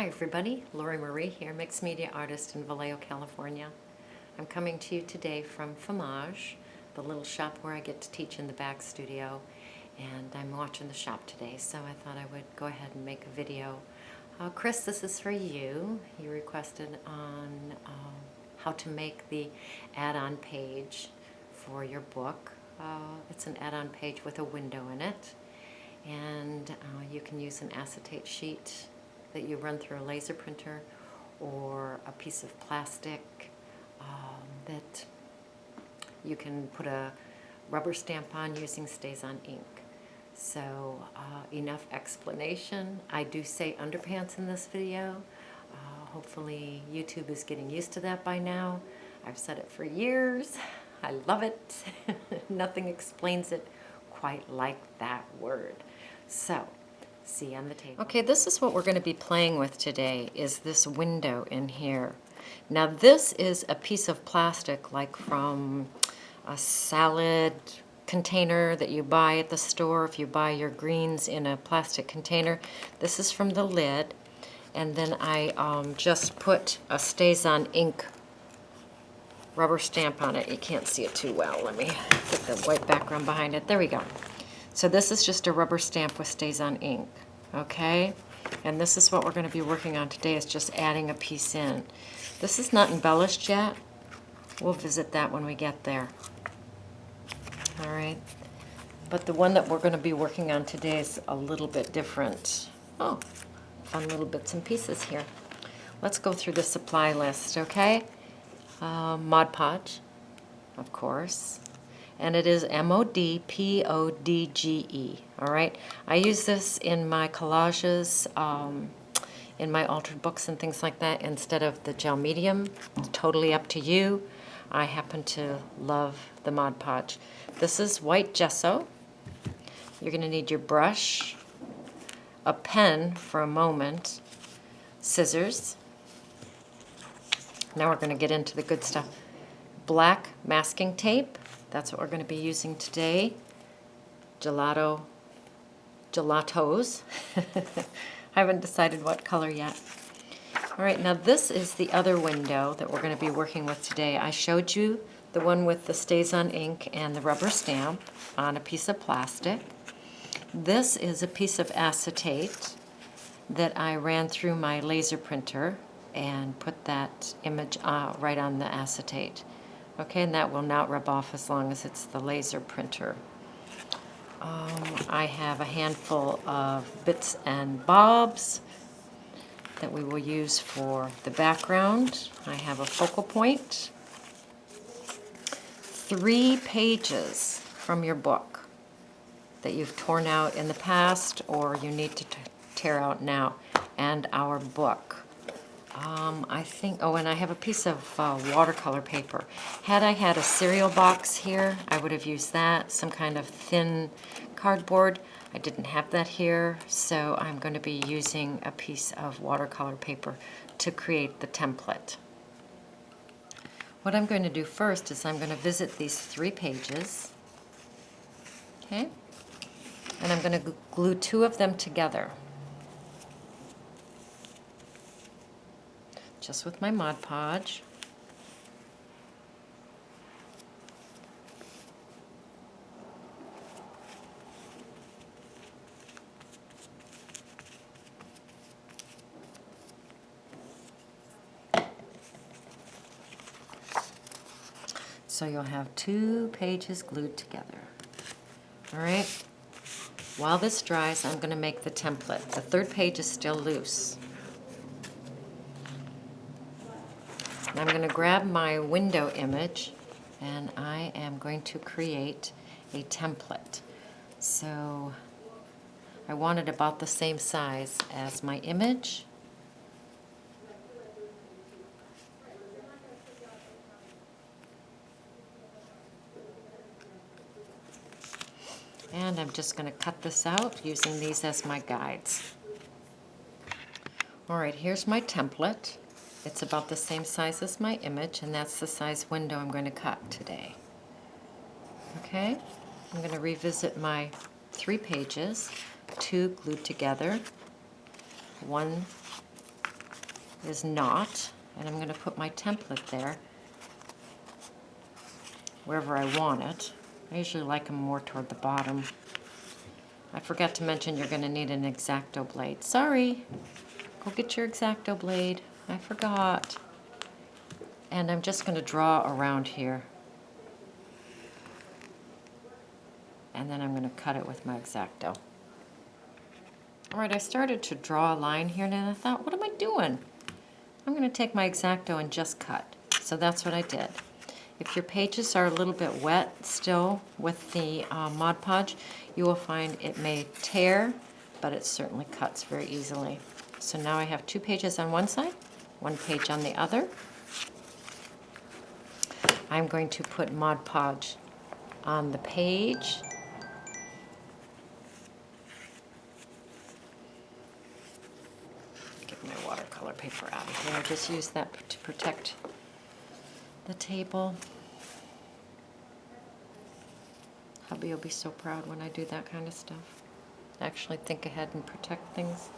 Hi everybody, Lori Marie here, mixed media artist in Vallejo, California. I'm coming to you today from Famage, the little shop where I get to teach in the back studio, and I'm watching the shop today, so I thought I would go ahead and make a video. Chris, this is for you. You requested on how to make the add-on page for your book. It's an add-on page with a window in it, and you can use an acetate sheet that you run through a laser printer or a piece of plastic that you can put a rubber stamp on using Stays-On ink. So enough explanation. I do say underpants in this video. Hopefully YouTube is getting used to that by now. I've said it for years. I love it. Nothing explains it quite like that word. So, see on the table. Okay, this is what we're going to be playing with today, is this window in here. Now this is a piece of plastic like from a salad container that you buy at the store. If you buy your greens in a plastic container, this is from the lid. And then I just put a Stays-On ink rubber stamp on it. You can't see it too well. Let me put the white background behind it. There we go. So this is just a rubber stamp with Stays-On ink, okay? And this is what we're going to be working on today, is just adding a piece in. This is not embellished yet. We'll visit that when we get there. All right. But the one that we're going to be working on today is a little bit different. Oh, fun little bits and pieces here. Let's go through the supply list, okay? Mod Podge, of course. And it is M-O-D-P-O-D-G-E, all right? I use this in my collages, in my altered books and things like that, instead of the gel medium. It's totally up to you. I happen to love the Mod Podge. This is white gesso. You're going to need your brush, a pen for a moment, scissors. Now we're going to get into the good stuff. Black masking tape. That's what we're going to be using today. Gelatos. I haven't decided what color yet. All right, now this is the other window that we're going to be working with today. I showed you the one with the Stays-On ink and the rubber stamp on a piece of plastic. This is a piece of acetate that I ran through my laser printer and put that image right on the acetate. Okay, and that will not rub off as long as it's the laser printer. I have a handful of bits and bobs that we will use for the background. I have a focal point, 3 pages from your book that you've torn out in the past or you need to tear out now, and our book. I think, oh, and I have a piece of watercolor paper. Had I had a cereal box here, I would have used that, some kind of thin cardboard. I didn't have that here, so I'm going to be using a piece of watercolor paper to create the template. What I'm going to do first is I'm going to visit these 3 pages, okay? And I'm going to glue 2 of them together. Just with my Mod Podge. So you'll have 2 pages glued together. All right. While this dries, I'm going to make the template. The 3rd page is still loose. I'm going to grab my window image and I am going to create a template. So I want it about the same size as my image. And I'm just going to cut this out using these as my guides. All right, here's my template. It's about the same size as my image, and that's the size window I'm going to cut today. Okay, I'm going to revisit my 3 pages, 2 glued together, 1 is not, and I'm going to put my template there wherever I want it. I usually like them more toward the bottom. I forgot to mention you're going to need an X-Acto blade. Sorry, go get your X-Acto blade. I forgot. And I'm just going to draw around here. And then I'm going to cut it with my X-Acto. All right, I started to draw a line here, and then I thought, what am I doing? I'm going to take my X-Acto and just cut. So that's what I did. If your pages are a little bit wet still with the Mod Podge, you will find it may tear, but it certainly cuts very easily. So now I have 2 pages on one side, 1 page on the other. I'm going to put Mod Podge on the page. Get my watercolor paper out of here. I just use that to protect the table. Hubby will be so proud when I do that kind of stuff. Actually think ahead and protect things.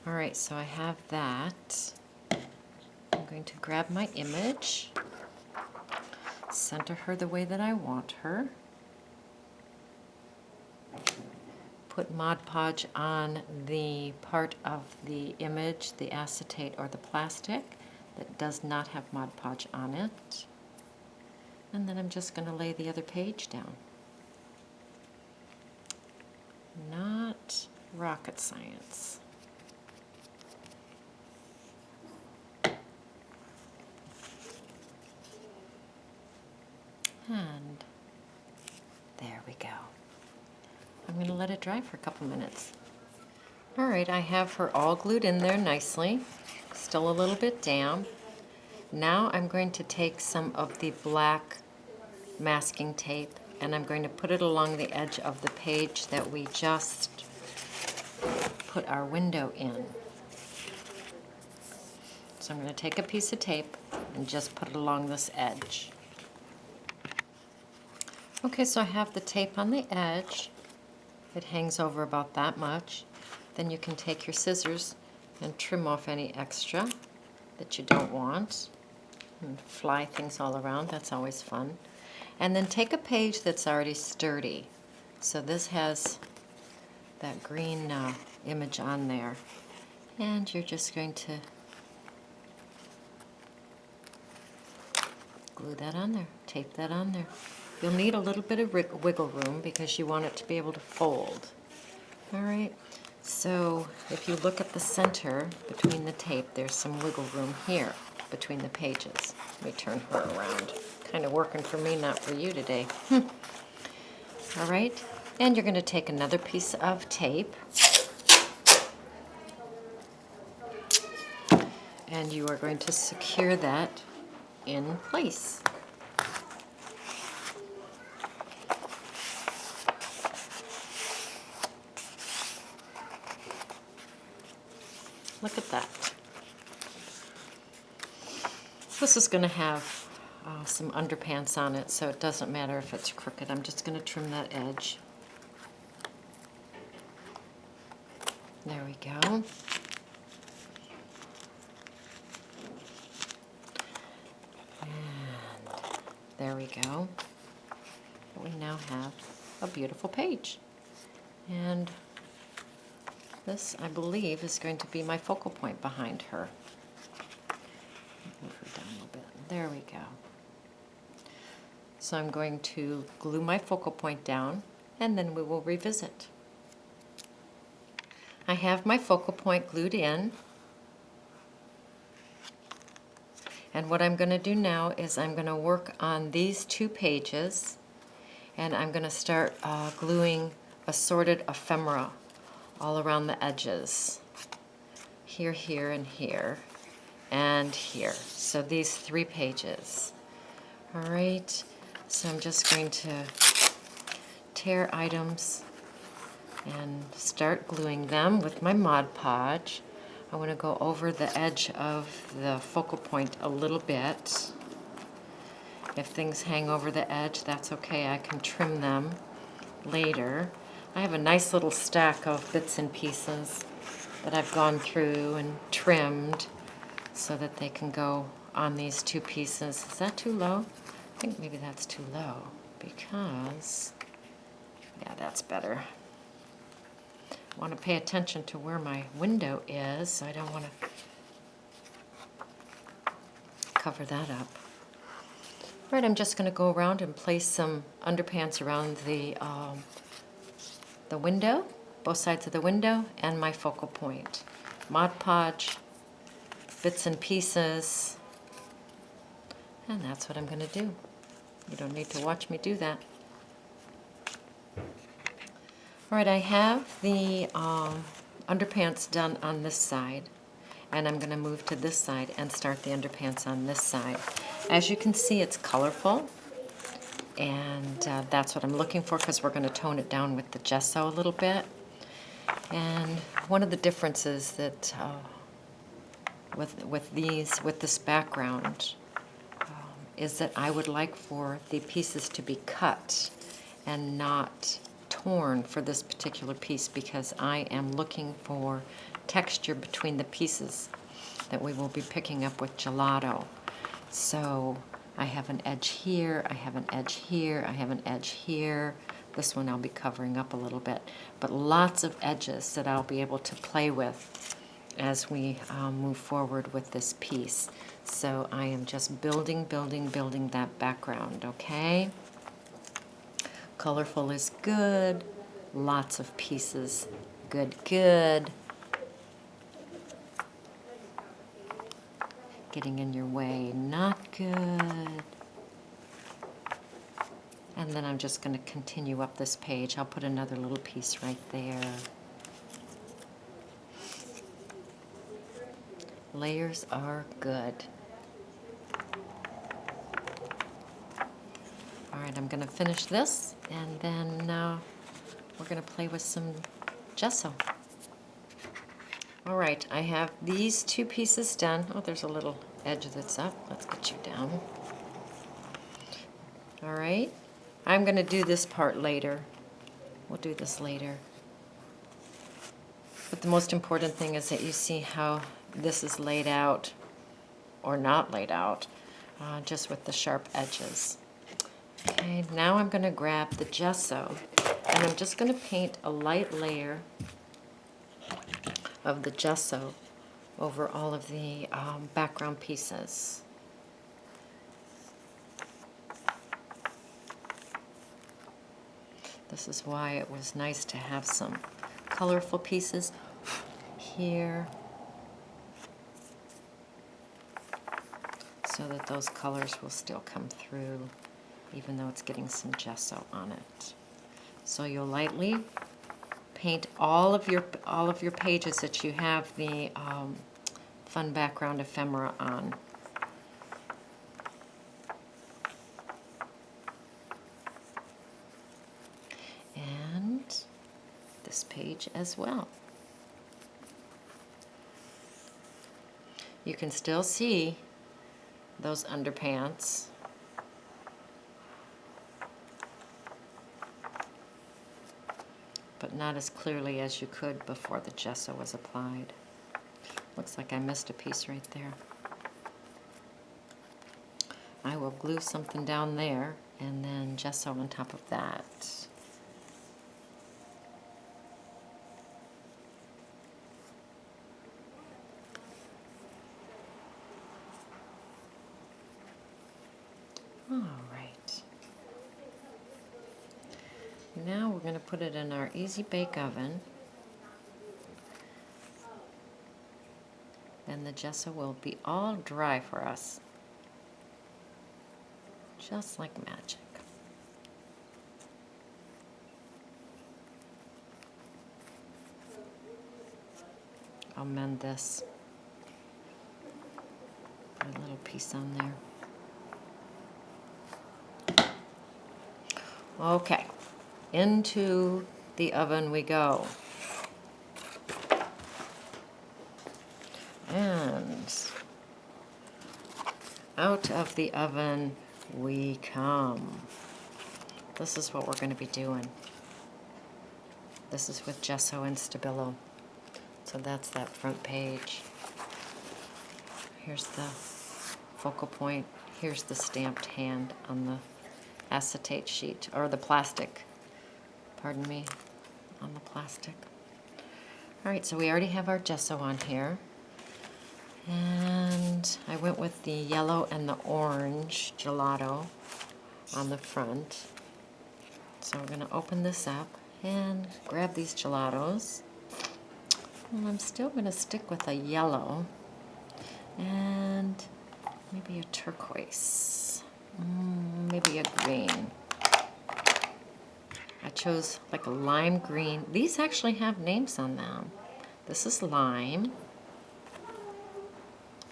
All right, so I have that. I'm going to grab my image, center her the way that I want her, put Mod Podge on the part of the image, the acetate or the plastic that does not have Mod Podge on it. And then I'm just going to lay the other page down. Not rocket science. And there we go. I'm going to let it dry for a couple minutes. All right, I have her all glued in there nicely. Still a little bit damp. Now I'm going to take some of the black masking tape and I'm going to put it along the edge of the page that we just put our window in. So I'm going to take a piece of tape and just put it along this edge. Okay, so I have the tape on the edge. It hangs over about that much. Then you can take your scissors and trim off any extra that you don't want and fly things all around. That's always fun. And then take a page that's already sturdy. So this has that green image on there. And you're just going to glue that on there, tape that on there. You'll need a little bit of wiggle room because you want it to be able to fold. All right, so if you look at the center between the tape, there's some wiggle room here between the pages. Let me turn her around. Kind of working for me, not for you today. All right, and you're going to take another piece of tape and you are going to secure that in place. Look at that. This is going to have some underpants on it, so it doesn't matter if it's crooked. I'm just going to trim that edge. There we go. And there we go. We now have a beautiful page. And this, I believe, is going to be my focal point behind her. Move her down a little bit. There we go. So I'm going to glue my focal point down, and then we will revisit. I have my focal point glued in. And what I'm going to do now is I'm going to work on these 2 pages, and I'm going to start gluing assorted ephemera all around the edges. Here, here, and here, and here. So these 3 pages. All right, so I'm just going to tear items and start gluing them with my Mod Podge. I want to go over the edge of the focal point a little bit. If things hang over the edge, that's okay. I can trim them later. I have a nice little stack of bits and pieces that I've gone through and trimmed so that they can go on these two pieces. Is that too low? I think maybe that's too low because, yeah, that's better. I want to pay attention to where my window is, so I don't want to cover that up. All right, I'm just going to go around and place some underpants around the window, both sides of the window, and my focal point. Mod Podge, bits and pieces, and that's what I'm going to do. You don't need to watch me do that. All right, I have the underpants done on this side, and I'm going to move to this side and start the underpants on this side. As you can see, it's colorful, and that's what I'm looking for because we're going to tone it down with the gesso a little bit. And one of the differences that with this background is that I would like for the pieces to be cut and not torn for this particular piece because I am looking for texture between the pieces that we will be picking up with gelato. So I have an edge here, I have an edge here, I have an edge here. This one I'll be covering up a little bit, but lots of edges that I'll be able to play with as we move forward with this piece. So I am just building that background, okay? Colorful is good, lots of pieces, good. Getting in your way, not good. And then I'm just going to continue up this page. I'll put another little piece right there. Layers are good. All right, I'm going to finish this, and then we're going to play with some gesso. All right, I have these two pieces done. Oh, there's a little edge that's up. Let's get you down. All right, I'm going to do this part later. We'll do this later. But the most important thing is that you see how this is laid out, or not laid out, just with the sharp edges. Okay, now I'm going to grab the gesso, and I'm just going to paint a light layer of the gesso over all of the background pieces. This is why it was nice to have some colorful pieces here, so that those colors will still come through even though it's getting some gesso on it. So you'll lightly paint all of your pages that you have the fun background ephemera on. And this page as well. You can still see those underpants. But not as clearly as you could before the gesso was applied. Looks like I missed a piece right there. I will glue something down there and then gesso on top of that. All right. Now we're going to put it in our easy bake oven, and the gesso will be all dry for us, just like magic. I'll mend this, put a little piece on there. Okay. Into the oven we go. And out of the oven we come. This is what we're going to be doing. This is with gesso and Stabilo. It's So that's that front page. Here's the focal point. Here's the stamped hand on the acetate sheet, or the plastic, pardon me, on the plastic. All right, so we already have our gesso on here. And I went with the yellow and the orange gelato on the front. So we're going to open this up and grab these gelatos. And I'm still going to stick with a yellow and maybe a turquoise, maybe a green. I chose like a lime green. These actually have names on them. This is lime.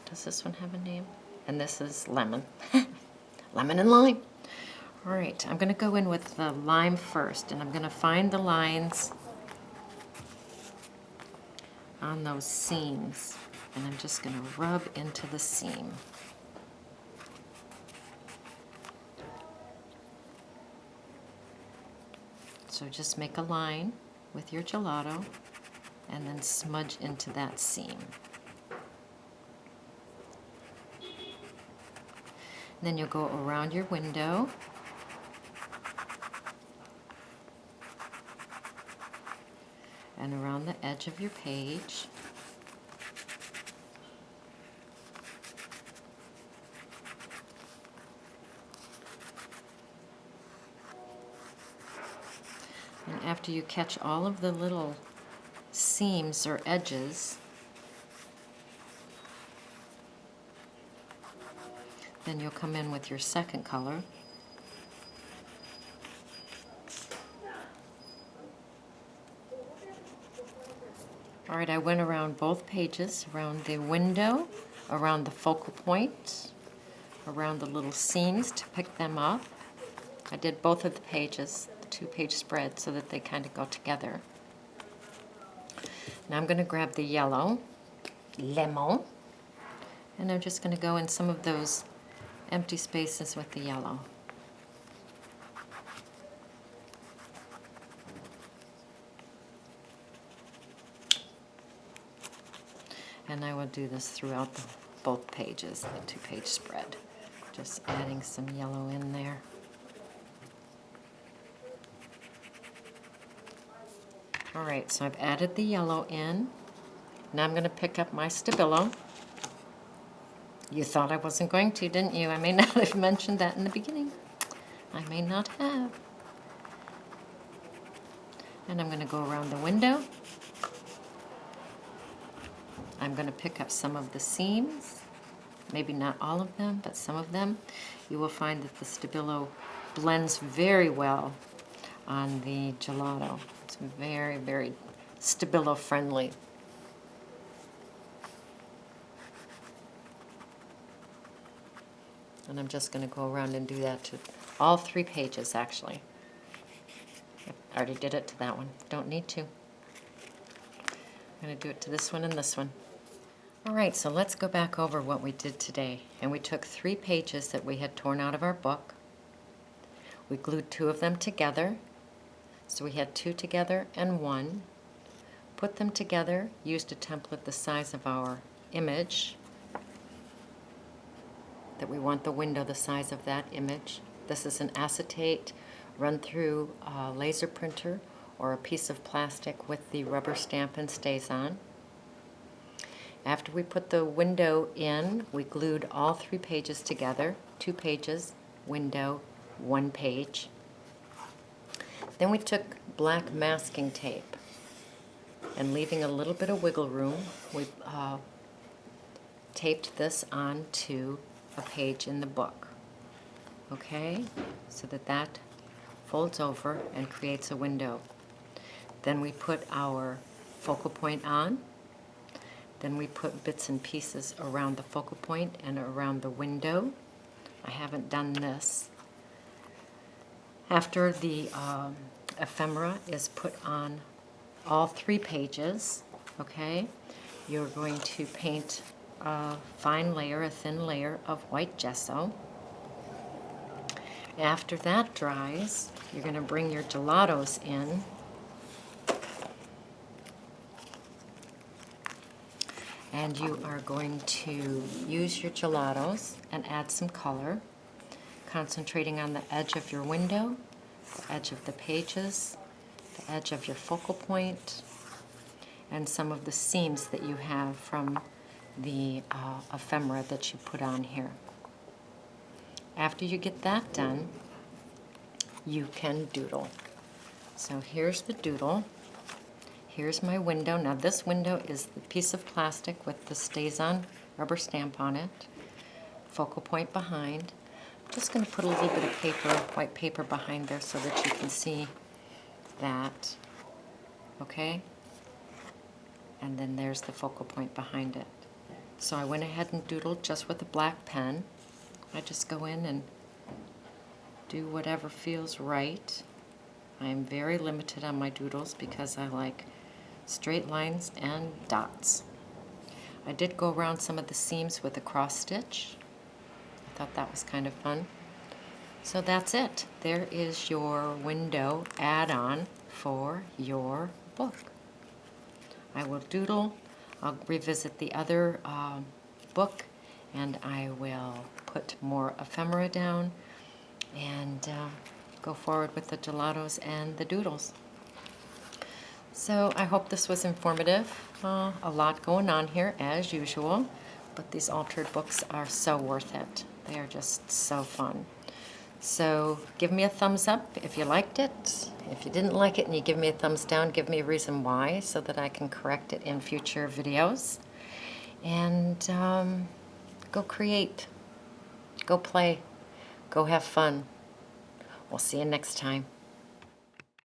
Does this one have a name? And this is lemon. Lemon and lime. All right, I'm going to go in with the lime first, and I'm going to find the lines on those seams, and I'm just going to rub into the seam. So just make a line with your gelato and then smudge into that seam. And then you'll go around your window. And around the edge of your page. And after you catch all of the little seams or edges, then you'll come in with your second color. All right, I went around both pages, around the window, around the focal point, around the little seams to pick them up. I did both of the pages, the two-page spread, so that they kind of go together. Now I'm going to grab the yellow, lemon, and I'm just going to go in some of those empty spaces with the yellow. And I will do this throughout both pages, the two-page spread. Just adding some yellow in there. All right, so I've added the yellow in. Now I'm going to pick up my Stabilo. You thought I wasn't going to, didn't you? I may not have mentioned that in the beginning. I may not have. And I'm going to go around the window. I'm going to pick up some of the seams, maybe not all of them, but some of them. You will find that the Stabilo blends very well on the gelato. It's very, very Stabilo friendly. And I'm just going to go around and do that to all 3 pages, actually. I already did it to that one. Don't need to. I'm going to do it to this one and this one. All right, so let's go back over what we did today. And we took 3 pages that we had torn out of our book. We glued 2 of them together. So we had 2 together and 1. Put them together, used a template the size of our image, that we want the window the size of that image. This is an acetate run through a laser printer or a piece of plastic with the rubber stamp and stays on. After we put the window in, we glued all 3 pages together, 2 pages, window, 1 page. Then we took black masking tape and, leaving a little bit of wiggle room, we taped this onto a page in the book. Okay, so that folds over and creates a window. Then we put our focal point on. Then we put bits and pieces around the focal point and around the window. I haven't done this. After the ephemera is put on all 3 pages, okay, you're going to paint a fine layer, a thin layer of white gesso. After that dries, you're going to bring your gelatos in. And you are going to use your gelatos and add some color, concentrating on the edge of your window, the edge of the pages, the edge of your focal point, and some of the seams that you have from the ephemera that you put on here. After you get that done, you can doodle. So here's the doodle. Here's my window. Now this window is the piece of plastic with the stays-on rubber stamp on it, focal point behind. I'm just going to put a little bit of paper, white paper behind there so that you can see that, okay? And then there's the focal point behind it. So I went ahead and doodled just with a black pen. I just go in and do whatever feels right. I'm very limited on my doodles because I like straight lines and dots. I did go around some of the seams with a cross stitch. I thought that was kind of fun. So that's it. There is your window add-on for your book. I will doodle. I'll revisit the other book, and I will put more ephemera down and go forward with the gelatos and the doodles. So I hope this was informative. A lot going on here as usual, but these altered books are so worth it. They are just so fun. So give me a thumbs up if you liked it. If you didn't like it and you give me a thumbs down, give me a reason why so that I can correct it in future videos. And go create, go play, go have fun. We'll see you next time.